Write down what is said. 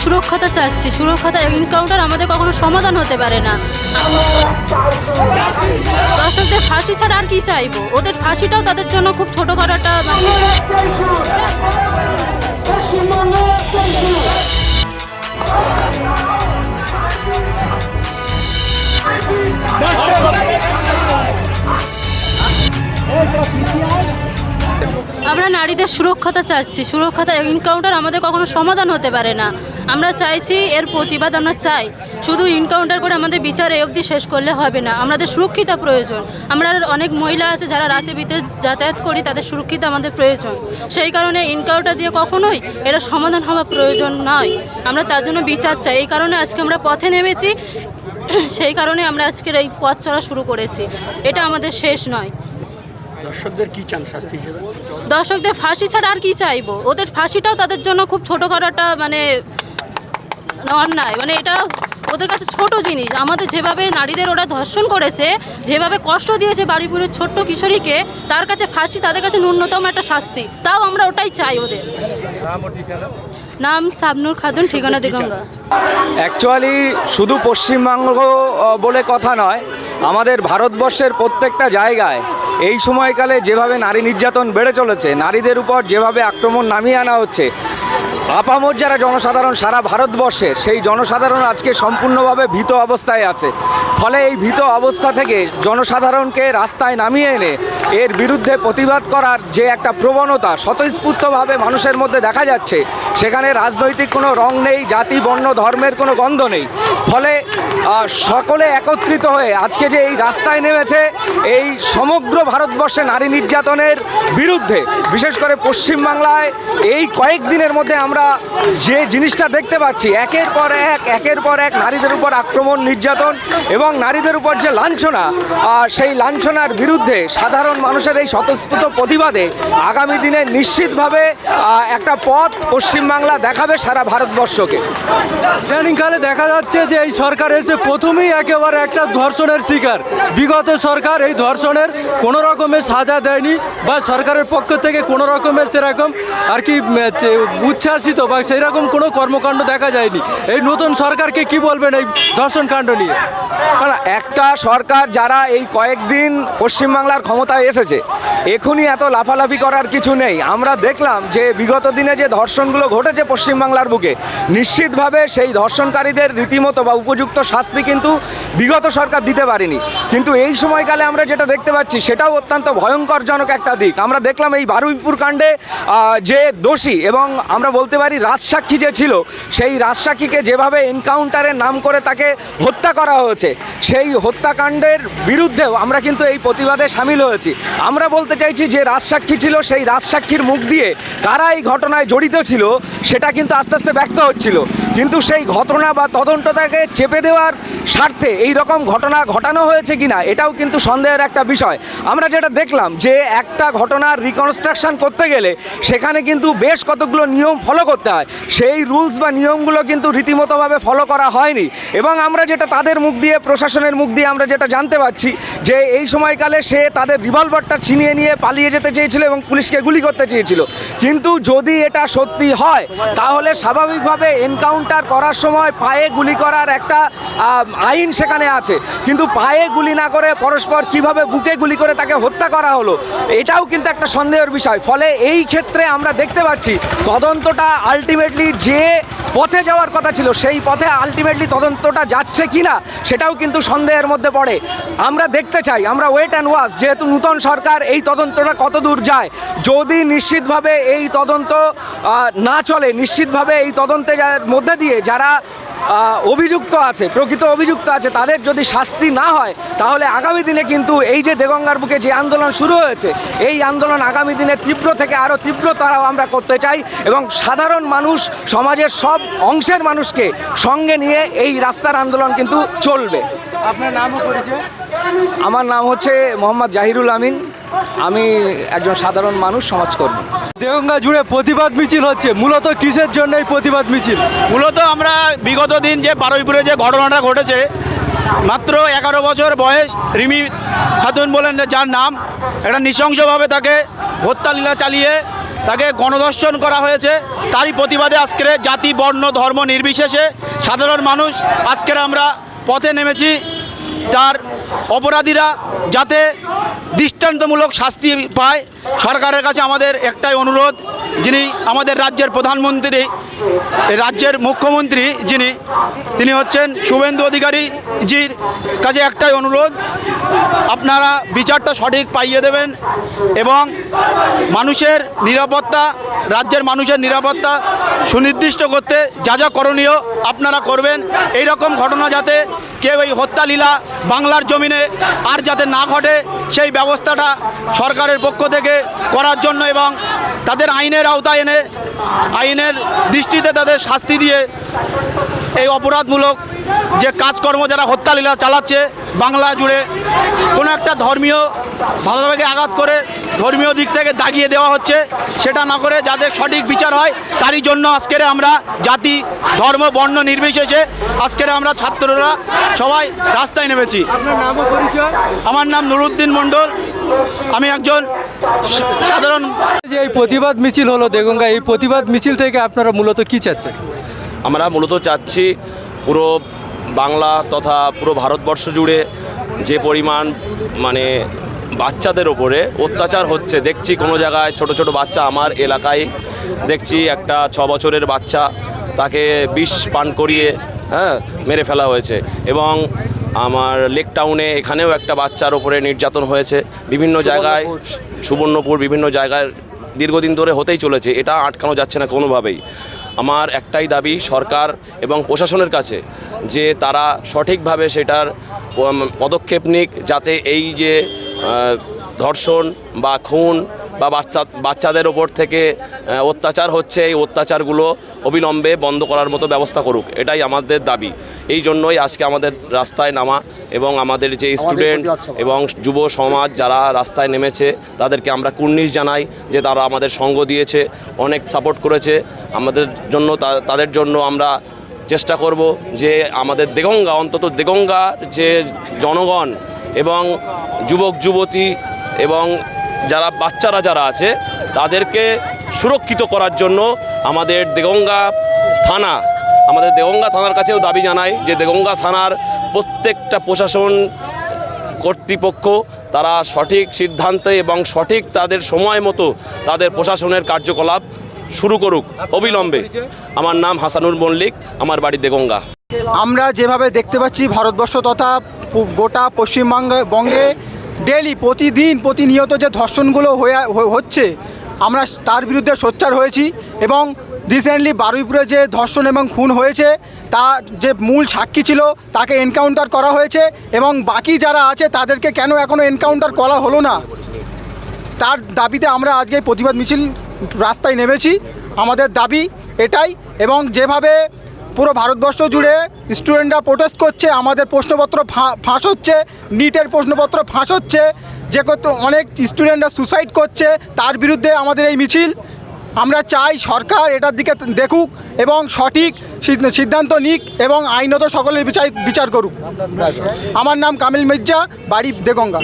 সুরক্ষাটা চাচ্ছি। সুরক্ষাটা এনকাউন্টার আমাদের কখনো সমাধান হতে পারে না। দর্শকদের ফাঁসি ছাড়া আর কি চাইবো? ওদের ফাঁসিটাও তাদের জন্য খুব ছোট করাটা আমরা নারীদের সুরক্ষাটা চাচ্ছি। সুরক্ষাটা এনকাউন্টার আমাদের কখনো সমাধান হতে পারে না। আমরা চাইছি এর প্রতিবাদ আমরা চাই। শুধু এনকাউন্টার করে আমাদের বিচার এই অবধি শেষ করলে হবে না, আমাদের সুরক্ষিত প্রয়োজন। আমরা অনেক মহিলা আছে যারা রাতে বিতে যাতায়াত করি, তাদের সুরক্ষিত আমাদের প্রয়োজন। সেই কারণে এনকাউন্টার দিয়ে কখনোই এটা সমাধান হওয়া প্রয়োজন নয়। আমরা তার জন্য বিচার চাই। এই কারণে আজকে আমরা পথে নেমেছি। সেই কারণে আমরা আজকের এই পথ চলা শুরু করেছি। এটা আমাদের শেষ নয়। দর্শকদের কি চান শাস্তি হিসেবে? দর্শকদের ফাঁসি ছাড়া আর কি চাইবো? ওদের ফাঁসিটাও তাদের জন্য খুব ছোট করাটা অন্যায়। এটা ওদের কাছে ছোট জিনিস। আমাদের যেভাবে নারীদের ওরা ধর্ষণ করেছে, যেভাবে কষ্ট দিয়েছে বাড়িপুরের ছোট্ট কিশোরীকে, তার কাছে ফাঁসি তাদের কাছে ন্যূনতম একটা শাস্তি। তাও আমরা ওটাই চাই। ওদের নাম শাবনূর খাতুন, ঠিকানা দিগঙ্গা। অ্যাকচুয়ালি শুধু পশ্চিমবঙ্গ বলে কথা নয়, আমাদের ভারতবর্ষের প্রত্যেকটা জায়গায় এই সময়কালে যেভাবে নারী নির্যাতন বেড়ে চলেছে, নারীদের উপর যেভাবে আক্রমণ নামিয়ে আনা হচ্ছে, আপামর যারা জনসাধারণ সারা ভারতবর্ষের, সেই জনসাধারণ আজকে সম্পূর্ণভাবে ভীত অবস্থায় আছে। ফলে এই ভীত অবস্থা থেকে জনসাধারণকে রাস্তায় নামিয়ে এনে এর বিরুদ্ধে প্রতিবাদ করার যে একটা প্রবণতা স্বতঃস্ফূর্তভাবে মানুষের মধ্যে দেখা যাচ্ছে, সেখানে রাজনৈতিক কোনো রং নেই, জাতি বর্ণ ধর্মের কোনো গন্ধ নেই। ফলে সকলে একত্রিত হয়ে আজকে যে এই রাস্তায় নেমেছে, এই সমগ্র ভারতবর্ষে নারী নির্যাতনের বিরুদ্ধে, বিশেষ করে পশ্চিমবাংলায় এই কয়েকদিনের মধ্যে আমরা যে জিনিসটা দেখতে পাচ্ছি, একের পর এক নারীদের উপর আক্রমণ, নির্যাতন এবং নারীদের উপর যে লাঞ্ছনা, সেই লাঞ্ছনার বিরুদ্ধে সাধারণ মানুষের এই স্বতঃস্ফূর্ত প্রতিবাদে আগামী দিনে নিশ্চিতভাবে একটা পথ পশ্চিমবাংলা দেখাবে সারা ভারতবর্ষকে। ইদানিংকালে দেখা যাচ্ছে যে এই সরকার এসে প্রথমেই একেবারে একটা ধর্ষণের শিকার। বিগত সরকার এই ধর্ষণের কোনো রকমের সাজা দেয়নি, বা সরকারের পক্ষ থেকে কোনো রকমের সেরকম আর কি উচ্ছ্বাসিত বা সেই রকম কোনো কর্মকাণ্ড দেখা যায়নি। এই নতুন সরকারকে কি বলবেন এই ধর্ষণ কাণ্ড নিয়ে? একটা সরকার যারা এই কয়েকদিন পশ্চিমবাংলার ক্ষমতায় এসেছে, এখনই এত লাফালাফি করার কিছু নেই। আমরা দেখলাম যে বিগত দিনে যে ধর্ষণগুলো ঘটেছে পশ্চিমবাংলার বুকে, নিশ্চিতভাবে সেই ধর্ষণকারীদের রীতিমতো বা উপযুক্ত শাস্তি কিন্তু বিগত সরকার দিতে পারেনি। কিন্তু এই সময়কালে আমরা যেটা দেখতে পাচ্ছি, সেটাও অত্যন্ত ভয়ঙ্করজনক একটা দিক। আমরা দেখলাম এই বারুইপুর কাণ্ডে যে দোষী এবং আমরা বলতে পারি রাজসাক্ষী যে ছিল, সেই রাজসাক্ষীকে যেভাবে এনকাউন্টারের নাম করে তাকে হত্যা করা হয়েছে, সেই হত্যাকাণ্ডের বিরুদ্ধেও আমরা কিন্তু এই প্রতিবাদে সামিল হয়েছি। আমরা বলতে চাইছি যে রাজসাক্ষী ছিল, সেই রাজসাক্ষীর মুখ দিয়ে কারা এই ঘটনায় জড়িত ছিল সেটা কিন্তু আস্তে আস্তে ব্যক্ত হচ্ছিল। কিন্তু সেই ঘটনা বা তদন্তটাকে চেপে দেওয়ার স্বার্থে এই রকম ঘটনা ঘটানো হয়েছে কিনা, এটাও কিন্তু সন্দেহের একটা বিষয়। আমরা যেটা দেখলাম যে একটা ঘটনার রিকনস্ট্রাকশন করতে গেলে সেখানে কিন্তু বেশ কতগুলো নিয়ম ফলো করতে হয়। সেই রুলস বা নিয়মগুলো কিন্তু রীতিমতোভাবে ফলো করা হয়নি। এবং আমরা যেটা তাদের মুখ দিয়ে, প্রশাসনের মুখ দিয়ে আমরা যেটা জানতে পারছি যে এই সময়কালে সে তাদের রিভলভারটা ছিনিয়ে নিয়ে পালিয়ে যেতে চেয়েছিল এবং পুলিশকে গুলি করতে চেয়েছিল। কিন্তু যদি এটা সত্যি হয়, তাহলে স্বাভাবিকভাবে এনকাউন্টার করার সময় পায়ে গুলি করার একটা আইন সেখানে আছে, কিন্তু পায়ে গুলি না করে পরস্পর কিভাবে বুকে গুলি করে তাকে হত্যা করা হলো, এটাও কিন্তু একটা সন্দেহের বিষয়। ফলে এই ক্ষেত্রে আমরা দেখতে পাচ্ছি তদন্তটা আলটিমেটলি যে পথে যাওয়ার কথা ছিল, সেই পথে আলটিমেটলি তদন্তটা যাচ্ছে কিনা সেটাও কিন্তু সন্দেহের মধ্যে পড়ে। আমরা দেখতে চাই, আমরা ওয়েট অ্যান্ড ওয়াচ, যেহেতু নূতন সরকার, এই তদন্তটা কত দূর যায়। যদি নিশ্চিতভাবে এই তদন্ত না চলে, নিশ্চিতভাবে এই তদন্তের মধ্যে দিয়ে যারা অভিযুক্ত আছে, প্রকৃত অভিযুক্ত আছে, তাদের যদি শাস্তি না হয়, তাহলে আগামী দিনে কিন্তু এই যে দেগঙ্গার বুকে যে আন্দোলন শুরু হয়েছে, এই আন্দোলন আগামী দিনে তীব্র থেকে আরও তীব্রতরাও আমরা করতে চাই এবং সাধারণ মানুষ, সমাজের সব অংশের মানুষকে সঙ্গে নিয়ে এই রাস্তার আন্দোলন কিন্তু চলবে। আপনার নামও পরিচয়? আমার নাম হচ্ছে মোহাম্মদ জাহিরুল আমিন। আমি একজন সাধারণ মানুষ, সমাজকর্মী। দেগঙ্গা জুড়ে প্রতিবাদ মিছিল হচ্ছে, মূলত কিসের জন্য এই প্রতিবাদ মিছিল? মূলত আমরা বিগত দিন যে বারুইপুরে যে ঘটনাটা ঘটেছে, মাত্র 11 বছর বয়স রিমি খাতুন বলেন যার নাম, একটা নৃশংসভাবে তাকে হত্যালীলা চালিয়ে তাকে গণধর্ষণ করা হয়েছে, তারই প্রতিবাদে আজকের জাতি বর্ণ ধর্ম নির্বিশেষে সাধারণ মানুষ আজকের আমরা পথে নেমেছি। তার অপরাধীরা যাতে দৃষ্টান্তমূলক শাস্তি পায়, সরকারের কাছে আমাদের একটাই অনুরোধ, যিনি আমাদের রাজ্যের প্রধানমন্ত্রী, রাজ্যের মুখ্যমন্ত্রী তিনি হচ্ছেন শুভেন্দু অধিকারী জির কাছে একটাই অনুরোধ, আপনারা বিচারটা সঠিক পাইয়ে দেবেন এবং মানুষের নিরাপত্তা, রাজ্যের মানুষের নিরাপত্তা সুনির্দিষ্ট করতে যা যা করণীয় আপনারা করবেন। এই রকম ঘটনা যাতে কেউ এই হত্যালীলা বাংলার জমিনে আর যাতে না ঘটে সেই ব্যবস্থাটা সরকারের পক্ষ থেকে করার জন্য এবং তাদের আইনের আওতায় এনে আইনের দৃষ্টিতে তাদের শাস্তি দিয়ে এই অপরাধমূলক যে কাজকর্ম যারা হত্যালীলা চালাচ্ছে বাংলা জুড়ে, কোনো একটা ধর্মীয় ভালোভাবে আঘাত করে ধর্মীয় দিক থেকে দাগিয়ে দেওয়া হচ্ছে, সেটা না করে যাদের সঠিক বিচার হয় তারই জন্য আজকের আমরা জাতি ধর্ম বর্ণ নির্বিশেষে আজকের আমরা ছাত্ররা সবাই রাস্তায় নেমেছি। আমার নাম নুরুদ্দিন মণ্ডল, আমি একজন সাধারণ। যে এই প্রতিবাদ মিছিল হলো দেগঙ্গা, এই প্রতিবাদ মিছিল থেকে আপনারা মূলত কি চাচ্ছেন? আমরা মূলত চাচ্ছি পুরো বাংলা তথা পুরো ভারতবর্ষ জুড়ে যে পরিমাণ মানে বাচ্চাদের ওপরে অত্যাচার হচ্ছে, দেখছি কোনো জায়গায় ছোট ছোট বাচ্চা, আমার এলাকায় দেখছি একটা 6 বছরের বাচ্চা, তাকে বিষ পান করিয়ে মেরে ফেলা হয়েছে এবং আমার লেক টাউনে এখানেও একটা বাচ্চার ওপরে নির্যাতন হয়েছে। বিভিন্ন জায়গায় সুবর্ণপুর বিভিন্ন জায়গায় দীর্ঘদিন ধরে হতেই চলেছে, এটা আটকানো যাচ্ছে না কোনোভাবেই। আমার একটাই দাবি সরকার এবং প্রশাসনের কাছে যে তারা সঠিকভাবে সেটার পদক্ষেপ নিক, যাতে এই যে ধর্ষণ বা খুন বা বাচ্চাদের ওপর থেকে অত্যাচার হচ্ছে, এই অত্যাচারগুলো অবিলম্বে বন্ধ করার মতো ব্যবস্থা করুক, এটাই আমাদের দাবি। এই জন্যই আজকে আমাদের রাস্তায় নামা এবং আমাদের যে স্টুডেন্ট এবং যুব সমাজ যারা রাস্তায় নেমেছে তাদেরকে আমরা কুর্নিশ জানাই যে তারা আমাদের সঙ্গ দিয়েছে, অনেক সাপোর্ট করেছে আমাদের জন্য। তাদের জন্য আমরা চেষ্টা করব যে আমাদের দেগঙ্গা, অন্তত দেগঙ্গার যে জনগণ এবং যুবক যুবতী এবং যারা বাচ্চারা যারা আছে তাদেরকে সুরক্ষিত করার জন্য আমাদের দেগঙ্গা থানার কাছেও দাবি জানাই যে দেগঙ্গা থানার প্রত্যেকটা প্রশাসন কর্তৃপক্ষ তারা সঠিক সিদ্ধান্তে এবং সঠিক তাদের সময় মতো তাদের প্রশাসনের কার্যকলাপ শুরু করুক অবিলম্বে। আমার নাম হাসানুর মল্লিক, আমার বাড়ি দেগঙ্গা। আমরা যেভাবে দেখতে পাচ্ছি ভারতবর্ষ তথা গোটা পশ্চিমবঙ্গে ডেলি প্রতিনিয়ত যে ধর্ষণগুলো হচ্ছে, আমরা তার বিরুদ্ধে সোচ্চার হয়েছি এবং রিসেন্টলি বারুইপুরে যে ধর্ষণ এবং খুন হয়েছে তা যে মূল সাক্ষী ছিল তাকে এনকাউন্টার করা হয়েছে এবং বাকি যারা আছে তাদেরকে কেন এখনও এনকাউন্টার করা হলো না, তার দাবিতে আমরা আজকে প্রতিবাদ মিছিল রাস্তায় নেমেছি। আমাদের দাবি এটাই, এবং যেভাবে পুরো ভারতবর্ষ জুড়ে স্টুডেন্টরা প্রোটেস্ট করছে, আমাদের প্রশ্নপত্র ফাঁস হচ্ছে, নিটের প্রশ্নপত্র ফাঁস হচ্ছে, যে কত অনেক স্টুডেন্টরা সুসাইড করছে, তার বিরুদ্ধে আমাদের এই মিছিল। আমরা চাই সরকার এটার দিকে দেখুক এবং সঠিক সিদ্ধান্ত নিক এবং আইনত সকলের বিচার করুক। আমার নাম কামিল মির্জা, বাড়ি দেগঙ্গা।